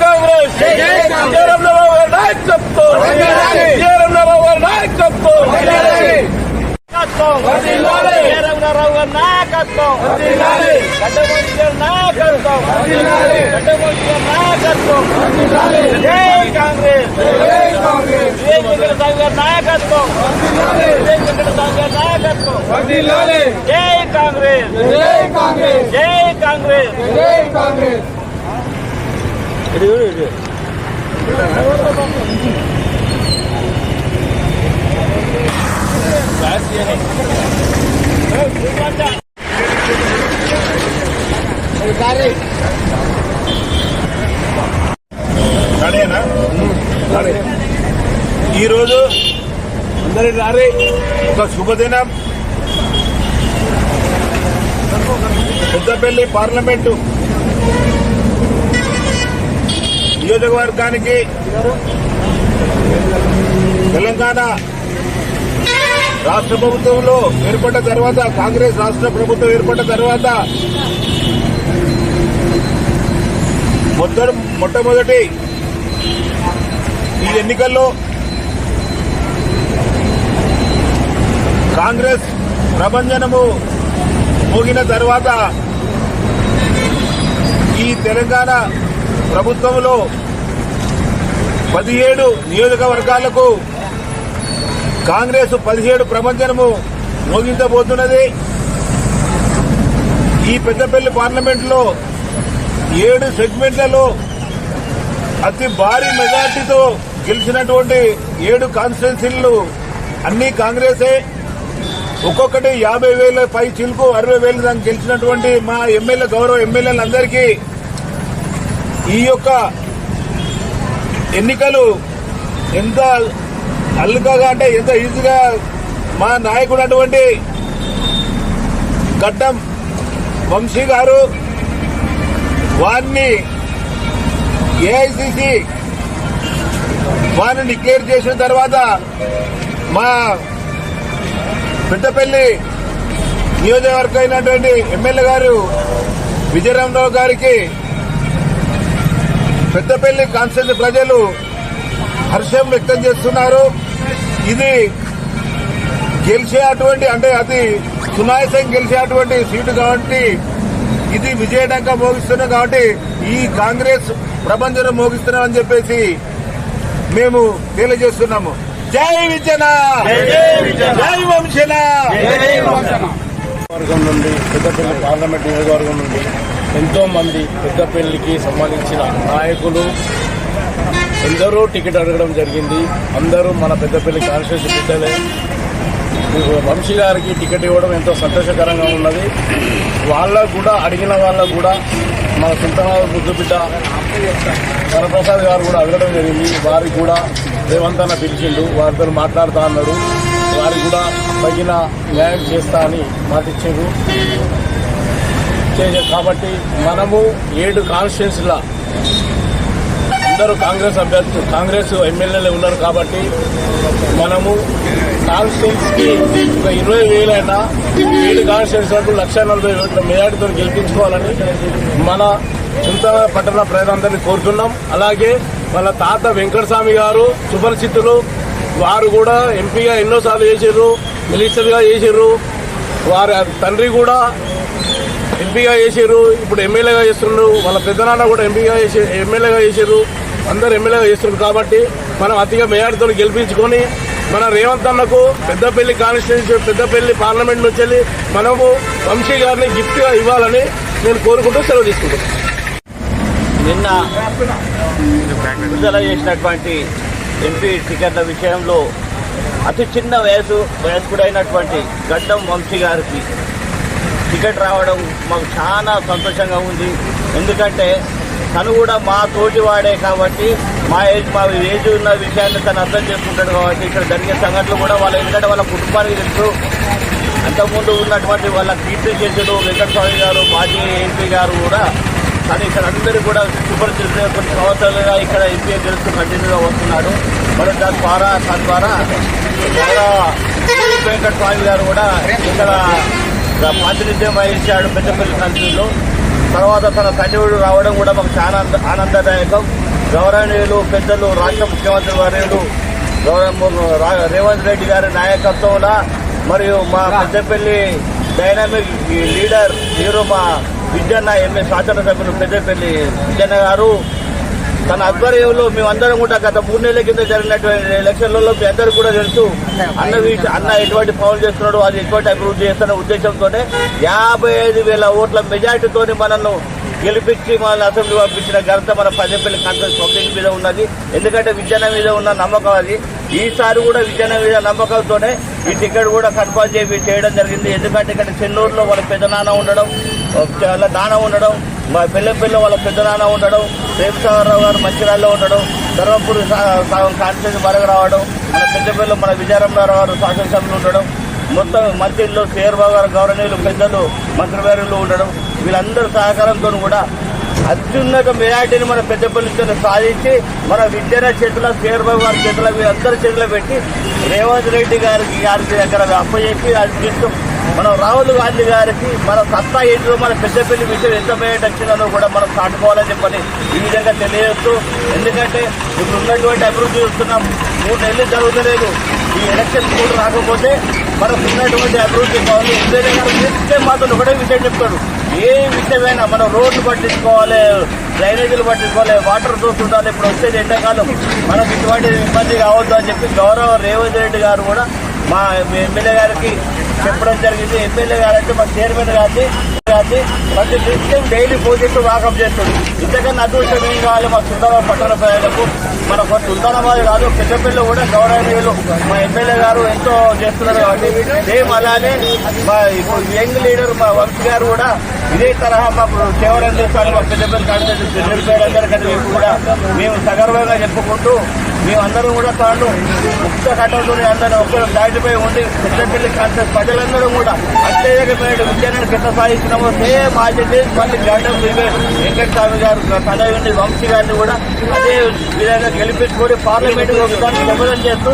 కాంగ్రెస్ రమణారావు గారి నాయకత్వం రమణారావు గారి నాయకత్వం రమణారావు గారి నాయకత్వం గడ్డమూడి గారి నాయకత్వం గడ్డమూడి గారి నాయకత్వం జై కాంగ్రెస్ వెంకటస్వామి గారి నాయకత్వం వెంకటస్వామి గారి నాయకత్వం జై కాంగ్రెస్ జై కాంగ్రెస్ జై కాంగ్రెస్ జై కాంగ్రెస్. ఈరోజు అందరి రారే ఒక శుభదినం. పెద్దపల్లి పార్లమెంటు నియోజకవర్గానికి తెలంగాణ రాష్ట్ర ప్రభుత్వంలో ఏర్పడ్డ తర్వాత, కాంగ్రెస్ రాష్ట్ర ప్రభుత్వం ఏర్పడ్డ తర్వాత మొట్టమొదటి ఈ ఎన్నికల్లో కాంగ్రెస్ ప్రభంజనము మోగిన తర్వాత ఈ తెలంగాణ ప్రభుత్వంలో 17 నియోజకవర్గాలకు కాంగ్రెస్ 17 ప్రభంజనము మోగించబోతున్నది. ఈ పెద్దపల్లి పార్లమెంటులో 7 సెగ్మెంట్లలో అతి భారీ మెజార్టీతో గెలిచినటువంటి 7 కాన్స్టిట్యున్సీలు అన్ని కాంగ్రెసే. ఒక్కొక్కటి 50,000 పై చిలుకు 60,000 దాకా గెలిచినటువంటి మా ఎమ్మెల్యే, గౌరవ ఎమ్మెల్యేలందరికీ ఈ యొక్క ఎన్నికలు ఎంత అల్లుకగా అంటే ఎంత ఈజీగా మా నాయకుడు అటువంటి గడ్డం వంశీ గారు వారిని ఏఐసిసి వారిని డిక్లేర్ చేసిన తర్వాత మా పెద్దపల్లి నియోజకవర్గం అయినటువంటి ఎమ్మెల్యే గారు విజయరామరావు గారికి పెద్దపల్లి కాన్స్టిట్యూన్సీ ప్రజలు హర్షం వ్యక్తం చేస్తున్నారు. ఇది గెలిచేటువంటి అంటే అది సునాయాసం గెలిచేటువంటి సీటు కాబట్టి ఇది విజయడంగా మోగిస్తున్నాం కాబట్టి ఈ కాంగ్రెస్ ప్రభంజనం మోగిస్తున్నామని చెప్పేసి మేము తెలియజేస్తున్నాము. జై విజయన, జై వంశన. వర్గం నుండి పెద్దపల్లి పార్లమెంట్ నియోజకవర్గం నుండి ఎంతో మంది పెద్దపల్లికి సంబంధించిన నాయకులు ఎందరో టికెట్ అడగడం జరిగింది. అందరూ మన పెద్దపల్లి కాన్స్టిట్యూన్సీ బిడ్డలే. వంశీ గారికి టికెట్ ఇవ్వడం ఎంతో సంతోషకరంగా ఉన్నది. వాళ్ళకు కూడా అడిగిన వాళ్ళకు కూడా మన చింతనాథ ముద్దుబిడ్డ వరప్రసాద్ గారు కూడా అడగడం జరిగింది. వారికి కూడా రేవంత్ అన్న పిలిచిండు, వారితో మాట్లాడుతా అన్నాడు. వారికి కూడా తగిన న్యాయం చేస్తా అని మాటిచ్చారు. కాబట్టి మనము 7 కాన్స్టిట్యున్సీల అందరూ కాంగ్రెస్ అభ్యర్థులు, కాంగ్రెస్ ఎమ్మెల్యేలు ఉన్నారు కాబట్టి మనము కాన్స్టిట్యున్సీకి ఒక 20,000 అయినా 7 కాన్స్టిట్యున్సీలకు 140,000 మెజార్టీతో గెలిపించుకోవాలని మన చింతన పట్టణ ప్రజలందరినీ కోరుతున్నాం. అలాగే వాళ్ళ తాత వెంకటస్వామి గారు సుపరిచితులు, వారు కూడా ఎంపీగా ఎన్నోసార్లు చేశారు, మినిస్టర్గా చేశారు. వారి తండ్రి కూడా ఎంపీగా చేశారు, ఇప్పుడు ఎమ్మెల్యేగా చేస్తున్నారు. వాళ్ళ పెద్దనాన్న కూడా ఎమ్మెల్యేగా చేశారు. అందరు ఎమ్మెల్యేగా చేస్తున్నారు. కాబట్టి మనం అతిగా మెజార్టీతో గెలిపించుకొని మన రేవంత్ అన్నకు పెద్దపల్లి కాన్స్టిట్యూన్సీ, పెద్దపల్లి పార్లమెంట్ నుంచి వెళ్ళి మనము వంశీ గారిని గిఫ్ట్గా ఇవ్వాలని నేను కోరుకుంటూ సెలవు తీసుకుంటున్నాను. నిన్న విడుదల చేసినటువంటి ఎంపీ టికెట్ల విషయంలో అతి చిన్న వయస్కుడైనటువంటి గడ్డం వంశీ గారికి టికెట్ రావడం మాకు చాలా సంతోషంగా ఉంది. ఎందుకంటే తను కూడా మా తోటి వాడే కాబట్టి మా ఏజ్ ఉన్న విషయాన్ని తను అర్థం చేసుకుంటాడు కాబట్టి ఇక్కడ జరిగే సంఘటనలు కూడా ఎందుకంటే వాళ్ళ కుటుంబానికి తెలుసు. అంతకుముందు ఉన్నటువంటి వాళ్ళ కీర్తి చేతులు వెంకటస్వామి గారు, మాజీ ఎంపీ గారు కూడా కానీ ఇక్కడ అందరూ కూడా సుపరిచితులు, కొన్ని సంవత్సరాలుగా ఇక్కడ ఎంపీ గెలుస్తూ కంటిన్యూగా వస్తున్నాడు. మరి దాని ద్వారా వెంకటస్వామి గారు కూడా ఇక్కడ ప్రాతినిధ్యం వహించాడు పెద్దపల్లి కాన్స్టిట్యూన్సీలో. తర్వాత తన తండ్రి రావడం కూడా మాకు చాలా ఆనందదాయకం. గౌరవనీయులు పెద్దలు రాష్ట్ర ముఖ్యమంత్రి వర్యులు రేవంత్ రెడ్డి గారి నాయకత్వంలో మరియు మా పెద్దపల్లి డైనామిక్ లీడర్ హీరో మా విజయన్న ఎంఏ శాసనసభ్యులు పెద్దపల్లి విజయన్న గారు తన ఆధ్వర్యంలో మేమందరం కూడా గత 3 నెలల కింద జరిగినటువంటి ఎలక్షన్లలో మీ అందరికీ కూడా తెలుసు అన్న ఎటువంటి పనులు చేస్తున్నాడు, అది ఎటువంటి అభివృద్ధి చేస్తున్న ఉద్దేశంతోనే 55,000 ఓట్ల మెజార్టీతోని మనల్ని గెలిపించి మన అసెంబ్లీ పంపించిన ఘనత మన పెద్దపల్లి కాన్ఫరెన్స్ పబ్లిక్ మీద ఉన్నది. ఎందుకంటే విజయన మీద ఉన్న నమ్మకం అది. ఈసారి కూడా విజయన మీద నమ్మకంతోనే ఈ టికెట్ కూడా కన్ఫర్మ్ చేయడం జరిగింది. ఎందుకంటే ఇక్కడ చెన్నూరులో వాళ్ళ పెద్ద నాన్న ఉండడం, వాళ్ళ నాన్న ఉండడం, మా పెళ్ళంపల్లిలో వాళ్ళ పెద్ద నాన్న ఉండడం, ప్రేమసాగరరావు గారు మంచిర్యాలలో ఉండడం, ధర్మపూర్ కాన్స్టిట్యూన్సీ బరగ రావడం, మన పెద్దపల్లిలో మన విజయరామరావు గారు శాసనసభ్యులు ఉండడం, మొత్తం మంత్రుల్లో సేర్బాబు గారు గౌరవనీయులు పెద్దలు మంత్రివర్యులు ఉండడం, వీళ్ళందరి సహకారంతో కూడా అత్యున్నత మెజార్టీని మన పెద్దపల్లితో సాధించి మన విద్యన చేతుల సేర్బాబు గారి చేతుల వీళ్ళందరి చేతిలో పెట్టి రేవంత్ రెడ్డి గారికి దగ్గర అప్పచెప్పి అది తీసుకు మనం రాహుల్ గాంధీ గారికి మన సత్తా ఏంటో మన పెద్దపల్లి విషయం ఎంత మేట వచ్చిందో కూడా మనం సాటుకోవాలని చెప్పని ఈ విధంగా తెలియజేస్తూ, ఎందుకంటే ఇప్పుడు ఉన్నటువంటి అభివృద్ధి చూస్తున్నాం. 3 నెలలు జరుగుతలేదు. ఈ ఎలక్షన్ కూడా రాకపోతే మనకు ఉన్నటువంటి అభివృద్ధి కావాలి. ఎమ్మెల్యే గారు నిత్యం మాత్రం ఒకటే విషయం చెప్తాడు, ఏ విషయమైనా మనం రోడ్లు పట్టించుకోవాలి, డ్రైనేజీలు పట్టించుకోవాలి, వాటర్ సోర్స్ ఉండాలి. ఇప్పుడు వచ్చేది ఎండాకాలం, మనకు ఇటువంటి ఇబ్బంది కావద్దు అని చెప్పి గౌరవ రేవంత్ రెడ్డి గారు కూడా మా ఎమ్మెల్యే గారికి చెప్పడం జరిగింది. ఎమ్మెల్యే గారు అయితే మా చైర్మన్ గారిని ప్రతి నిత్యం డైలీ ప్రాజెక్టు వాకప్ చేస్తుంది. ఇంతకన్నా అదృష్టం ఏం కావాలి మా సుల్తానాబాద్ పట్టణ ప్రజలకు? మన సుల్తానాబాద్ కాదు, పెద్దపల్లిలో కూడా గౌరవనీయులు మా ఎమ్మెల్యే గారు ఎంతో చేస్తున్నారు కాబట్టి సేమ్ అలానే మా యంగ్ లీడర్ మా వంశీ గారు కూడా ఇదే తరహా మాకు సేవలు చేస్తారు. మా పెద్దపల్లి కాన్స్టిట్యూన్సీ నిరుపేదలందరికీ కూడా మేము సగర్వంగా చెప్పుకుంటూ మేమందరం కూడా తాను ముక్త కట్టంతో అందరూ ఒక్క దాటిపై ఉండి పెద్దపల్లి కాన్స్టిట్యూన్సీ ప్రజలందరూ కూడా అత్యధికమైన విజయాన్ని కింద సాధించినాము. సేమ్ ఆచరించి మళ్ళీ గడ్డం వెంకటస్వామి గారు పదవి వంశీ గారిని కూడా అదే విధంగా గెలిపించుకొని పార్లమెంట్ శపథం చేస్తూ